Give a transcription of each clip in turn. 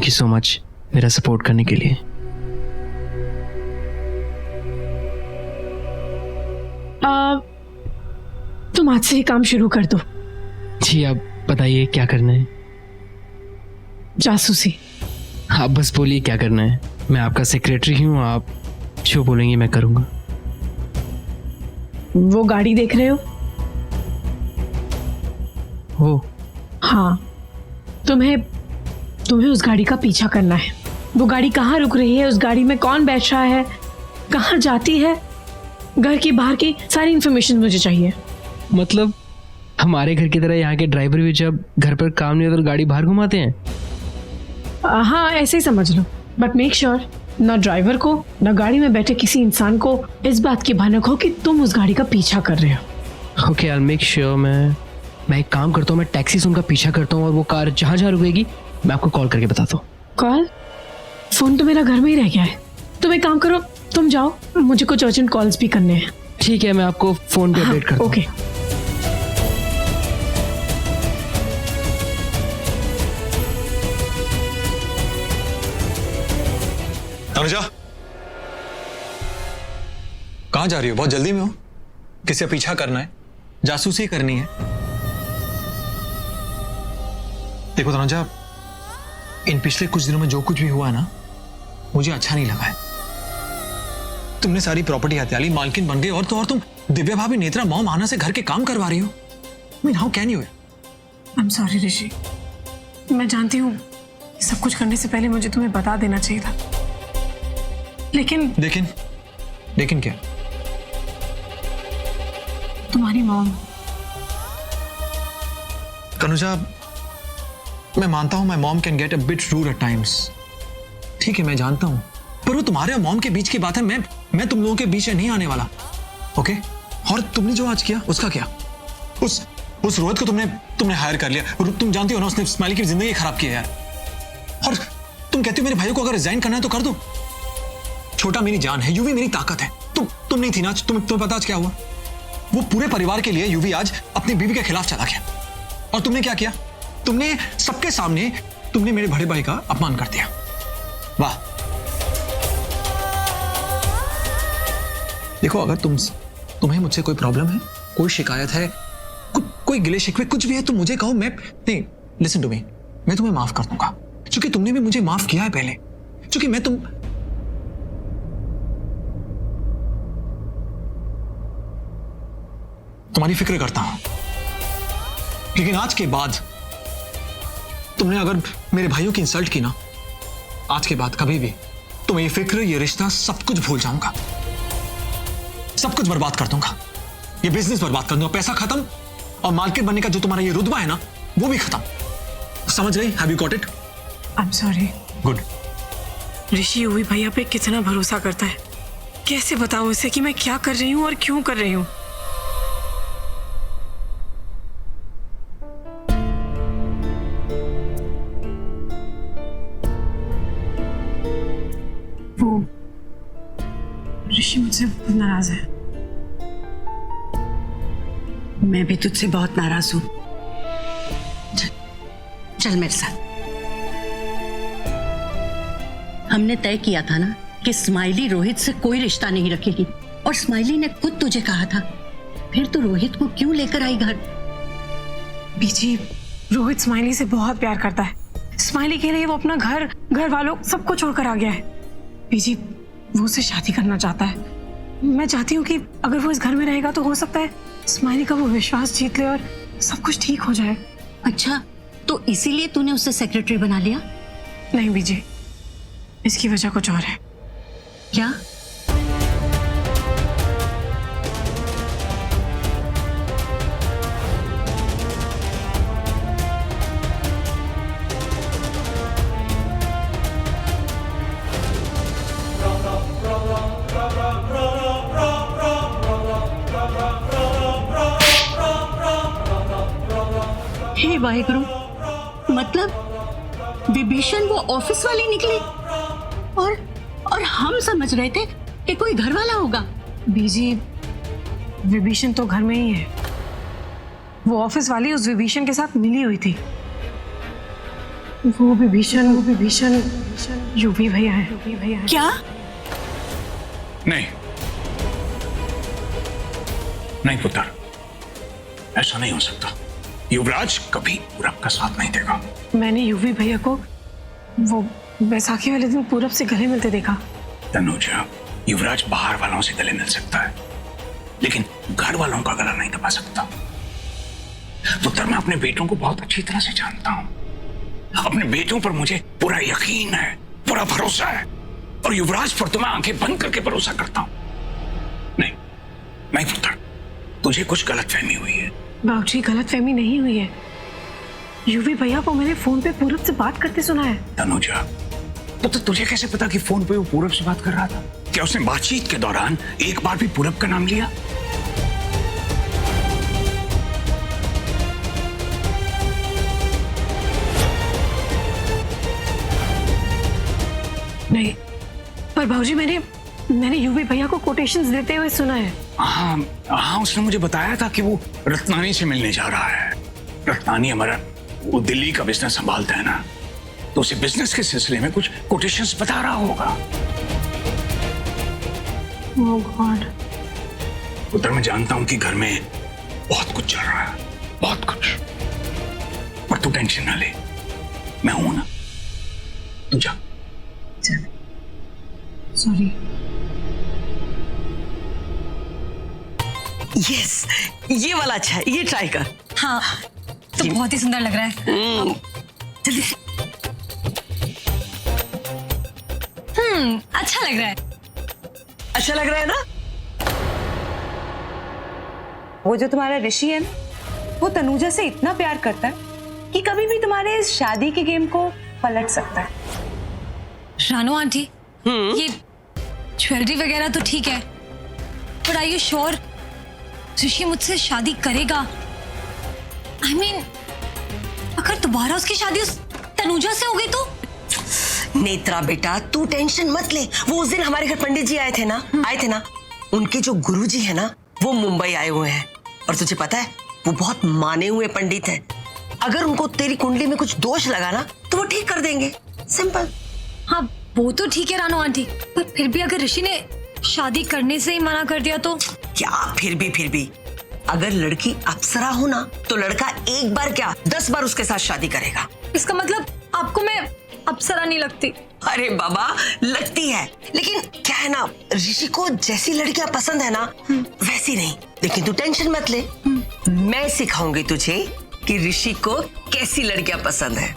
Thank you so much मेरा support करने के लिए। तुम आज से ही काम शुरू कर दो। जी आप बताइए क्या करना है? जासूसी। आप बस बोलिए क्या करना है, मैं आपका सेक्रेटरी हूँ, आप जो बोलेंगे मैं करूँगा। वो गाड़ी देख रहे हो? वो हाँ, तुम्हें उस गाड़ी का पीछा करना है। वो गाड़ी कहाँ रुक रही है, उस गाड़ी में कौन बैठ रहा है, कहाँ जाती है, घर की बाहर की सारी इंफॉर्मेशन मुझे चाहिए। मतलब हमारे घर की तरह यहाँ के ड्राइवर भी जब घर पर काम नहीं होता तो गाड़ी बाहर घुमाते हैं? हाँ ऐसे ही समझ लो, बट मेक श्योर ना ड्राइवर को ना गाड़ी में बैठे किसी इंसान को इस बात की भनक हो कि तुम उस गाड़ी का पीछा कर रहे हो। Okay I make sure. मैं एक काम करता हूँ, मैं टैक्सी से उनका पीछा करता हूँ और वो कार जहाँ जहाँ रुकेगी मैं आपको कॉल करके बताता हूँ। कॉल? फोन तो मेरा घर में ही रह गया है। तुम एक काम करो, तुम जाओ, मुझे कुछ अर्जेंट कॉल्स भी करने हैं। ठीक है मैं आपको फोन पे अपडेट करता हूँ। ओके। अनुजा, कहाँ जा रही हो? बहुत जल्दी में हो? किसे पीछा करना है? जासूसी करनी है? देखो तनुजा, इन पिछले कुछ दिनों में जो कुछ भी हुआ है ना, मुझे अच्छा नहीं लगा है। तुमने सारी प्रॉपर्टी हत्या ली, मालकिन बन गई, और तो और तुम दिव्या भाभी, नेत्रा, मॉम, आना से घर के काम करवा रही हो। I mean, how can you? I'm sorry ऋषि, मैं जानती हूँ सब कुछ करने से पहले मुझे तुम्हें बता देना चाहिए था, लेकिन क्या? तुम्हारी मॉम। तनुजा, मैं मानता हूं my mom can get a bit rude at times. ठीक है मैं जानता हूं, पर वो तुम्हारे और मॉम के बीच की बात है। मैं तुम लोगों के बीच में नहीं आने वाला। ओके? और तुमने जो आज किया उसका क्या? उस रोहित को तुमने हायर कर लिया। तुम जानती हो ना, उसने स्माइली की जिंदगी खराब की है यार। और तुम कहते हो मेरे भाइयों को अगर रिजाइन करना है तो कर दो। छोटा मेरी जान है, यूवी मेरी ताकत है। तुम नहीं थी ना, तुम्हें पता आज क्या हुआ? वो पूरे परिवार के लिए यूवी आज अपनी बीवी के खिलाफ चला गया। और तुमने क्या किया? तुमने सबके सामने तुमने मेरे बड़े भाई का अपमान कर दिया। वाह। देखो, अगर तुम्हें मुझसे कोई प्रॉब्लम है, कोई शिकायत है, कोई गिले शिकवे कुछ भी है तो मुझे कहो। नहीं, लिसन टू मी, मैं तुम्हें माफ कर दूंगा क्योंकि तुमने भी मुझे माफ किया है पहले। क्योंकि मैं तुम्हारी फिक्र करता हूं, लेकिन आज के बाद तुमने अगर मेरे भाइयों की इंसल्ट की ना, आज के बाद कभी भी तो मैं ये फिक्र, ये रिश्ता, सब कुछ भूल जाऊंगा, सब कुछ बर्बाद कर दूंगा। ये बिजनेस बर्बाद कर दूंगा, पैसा खत्म, और मार्केट बनने का जो तुम्हारा ये रुतबा है ना, वो भी खत्म। समझ रही? Have you got it? I am sorry. Good. Rishi UV भैया पे कितना भरोसा करता है, कैसे बताऊं इसे कि मैं क्या कर रही हूँ और क्यों कर रही हूँ। ऋषि मुझसे बहुत नाराज है। मैं भी तुझसे बहुत नाराज हूं। चल मेरे साथ। हमने तय किया था ना कि स्माइली रोहित से कोई रिश्ता नहीं रखेगी, और स्माइली ने खुद तुझे कहा था। फिर तू रोहित को क्यों लेकर आई घर? बीजी, रोहित स्माइली से बहुत प्यार करता है। स्माइली के लिए वो अपना घर वालों सबको छोड़कर आ गया है। बीजी, वो उससे शादी करना चाहता है। मैं चाहती हूँ कि अगर वो इस घर में रहेगा तो हो सकता है स्माइली का वो विश्वास जीत ले और सब कुछ ठीक हो जाए। अच्छा, तो इसीलिए तूने उसे सेक्रेटरी बना लिया? नहीं बीजी, इसकी वजह कुछ और है। क्या? हे वाहेगुरु, मतलब विभीषण वो ऑफिस वाली निकली, और हम समझ रहे थे कि कोई घर वाला होगा। बीजी, विभीषण तो घर में ही है। वो ऑफिस वाली उस विभीषण के साथ मिली हुई थी। वो विभीषण यूवी भैया है। क्या? नहीं नहीं पुत्र, ऐसा नहीं हो सकता। युवराज कभी पूरब का साथ नहीं देगा। मैंने यूवी भैया को वो बैसाखी वाले दिन पूरब से गले मिलते देखा। तनुजा, युवराज बाहर वालों से गले मिल सकता है, लेकिन घर वालों का गला नहीं दबा सकता। पुत्र, मैं अपने बेटों को बहुत अच्छी तरह से जानता हूं। अपने बेटों पर मुझे पूरा यकीन है, पूरा भरोसा है, और युवराज पर तो मैं आंखें बंद करके भरोसा करता हूं। नहीं नहीं पुत्र, तुझे कुछ गलतफहमी हुई है। बाबूजी, गलतफहमी नहीं हुई है। यूवी भैया को मैंने फोन पे पूरब से बात करते सुना है। तनुजा, तो तुझे कैसे पता कि फोन पे वो पूरब से बात कर रहा था? क्या उसने बातचीत के दौरान एक बार भी पूरब का नाम लिया? नहीं, पर बाबूजी मैंने यूवी भैया को कोटेशंस देते हुए सुना है। हाँ हाँ, उसने मुझे बताया था कि वो रत्नानी से मिलने जा रहा है। रत्नानी हमारा वो दिल्ली का बिजनेस संभालता है ना, तो उसे बिजनेस के सिलसिले में कुछ कोटेशंस बता रहा होगा। ओह गॉड। उधर मैं जानता हूं कि घर में बहुत कुछ चल रहा है, बहुत कुछ, पर तू टेंशन ना ले, मैं हूं ना। तू जा। सॉरी। यस, ये वाला अच्छा है, ये ट्राई कर। हाँ, तो बहुत ही सुंदर लग रहा है। जल्दी से। अच्छा लग रहा है। अच्छा लग रहा है ना? वो जो तुम्हारा ऋषि है ना, वो तनुजा से इतना प्यार करता है कि कभी भी तुम्हारे इस शादी के गेम को पलट सकता है। रानू आंटी, ये ज्वेलरी वगैरह तो ठीक है, पर आर यू श्योर ऋषि मुझसे शादी करेगा? I mean, अगर दोबारा उसकी शादी उस तनुजा से हो गई तो? नेत्रा बेटा, तू टेंशन मत ले। वो उस दिन हमारे घर पंडित जी आए थे ना, उनके जो गुरुजी है ना, वो मुंबई आए हुए हैं, और तुझे पता है वो बहुत माने हुए पंडित हैं। अगर उनको तेरी कुंडली में कुछ दोष लगा ना, तो वो ठीक कर देंगे। सिंपल। हाँ, वो तो ठीक है रानू आंटी, पर फिर भी अगर ऋषि ने शादी करने से ही मना कर दिया तो? क्या फिर भी अगर लड़की अप्सरा हो ना, तो लड़का एक बार क्या 10 बार उसके साथ शादी करेगा। इसका मतलब आपको मैं अप्सरा नहीं लगती? अरे बाबा, लगती है, लेकिन क्या है ना, ऋषि को जैसी लड़कियां पसंद है ना, वैसी नहीं। लेकिन तू टेंशन मत ले, मैं सिखाऊंगी तुझे कि ऋषि को कैसी लड़कियां पसंद है।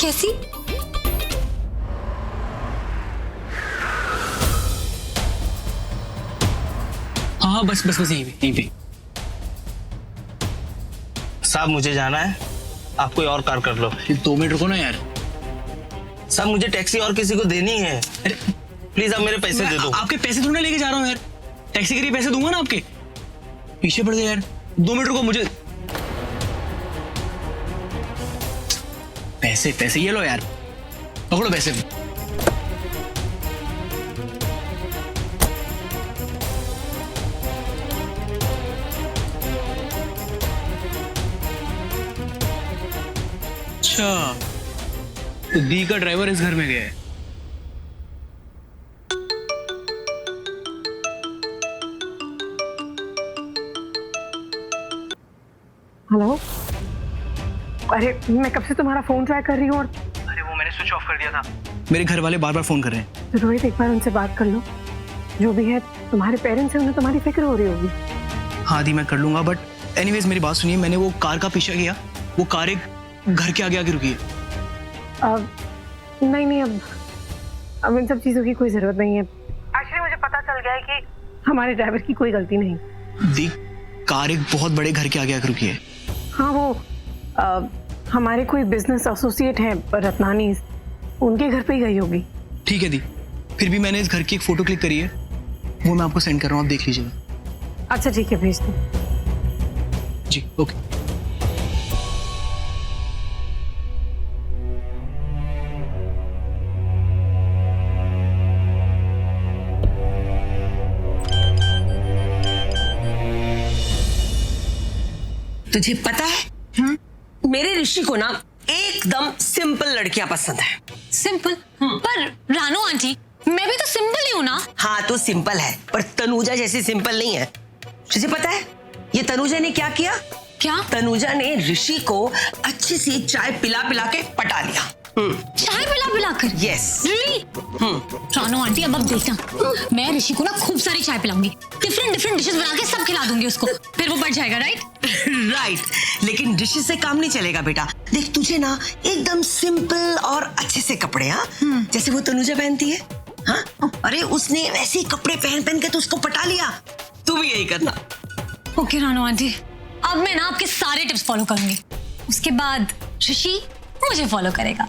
कैसी? हाँ बस यहीं पे। साहब मुझे जाना है, आप कोई और कार कर लो। 2 मिनट रुको ना यार। साहब मुझे टैक्सी और किसी को देनी है। अरे प्लीज आप मेरे पैसे दे दो। आपके पैसे थोड़ा लेके जा रहा हूँ यार, टैक्सी के लिए पैसे दूंगा ना आपके। पीछे पड़ गए यार, 2 मिनट रुको मुझे। पैसे ये लो यार, पकड़ो पैसे। अच्छा, तो दी का ड्राइवर इस घर में गया है। हेलो। अरे मैं कब से तुम्हारा फोन ट्राई कर रही हूँ, और अरे वो मैंने स्विच ऑफ कर दिया था। मेरे घर वाले बार बार फोन कर रहे हैं। रोहित, एक बार उनसे बात कर लो। जो भी है, तुम्हारे पेरेंट्स हैं, उन्हें तुम्हारी फिक्र हो रही होगी। हाँ दी, मैं कर लूंगा, बट एनीवेज मेरी बात सुनिए। मैंने वो कार का पीछा किया, वो कार एक घर के आगे रुकी है। अब नहीं, अब इन सब चीजों की कोई जरूरत नहीं है। एक्चुअली मुझे पता चल गया है कि हमारे ड्राइवर की कोई गलती नहीं। दी, कार एक बहुत बड़े घर के आगे रुकी है। हाँ, वो हमारे कोई बिजनेस एसोसिएट हैं रत्नानी, उनके घर पे ही गई होगी। ठीक है दी, फिर भी मैंने इस घर की एक फोटो क्लिक करी है, वो मैं आपको सेंड कर रहा हूँ, आप देख लीजिएगा। अच्छा ठीक है, भेज दो। जी ओके। तुझे पता है, मेरे ऋषि को ना एक एकदम सिंपल लड़कियां पसंद है। सिंपल? पर रानू आंटी, मैं भी तो सिंपल ही हूँ ना। हाँ तो सिंपल है, पर तनुजा जैसी सिंपल नहीं है। तुझे पता है ये तनुजा ने क्या किया? क्या? तनुजा ने ऋषि को अच्छी सी चाय पिला पिला के पटा लिया। चाय पिला कर? यस। रानू आंटी, अब देखना, मैं ऋषि को ना खूब सारी चाय पिलाऊंगी, डिफरेंट डिशेस बना के सब खिला दूंगी उसको, फिर वो बढ़ जाएगा। राइट? राइट, लेकिन ऋषि से काम नहीं चलेगा बेटा। देख तुझे ना एकदम सिंपल और अच्छे से कपड़े, हाँ जैसे वो तनुजा पहनती है। हाँ अरे उसने वैसे ही कपड़े पहन पहन के तो उसको पटा लिया, तू भी यही करना। ओके रानू आंटी, अब मैं ना आपके सारे टिप्स फॉलो करूंगी, उसके बाद ऋषि मुझे फॉलो करेगा।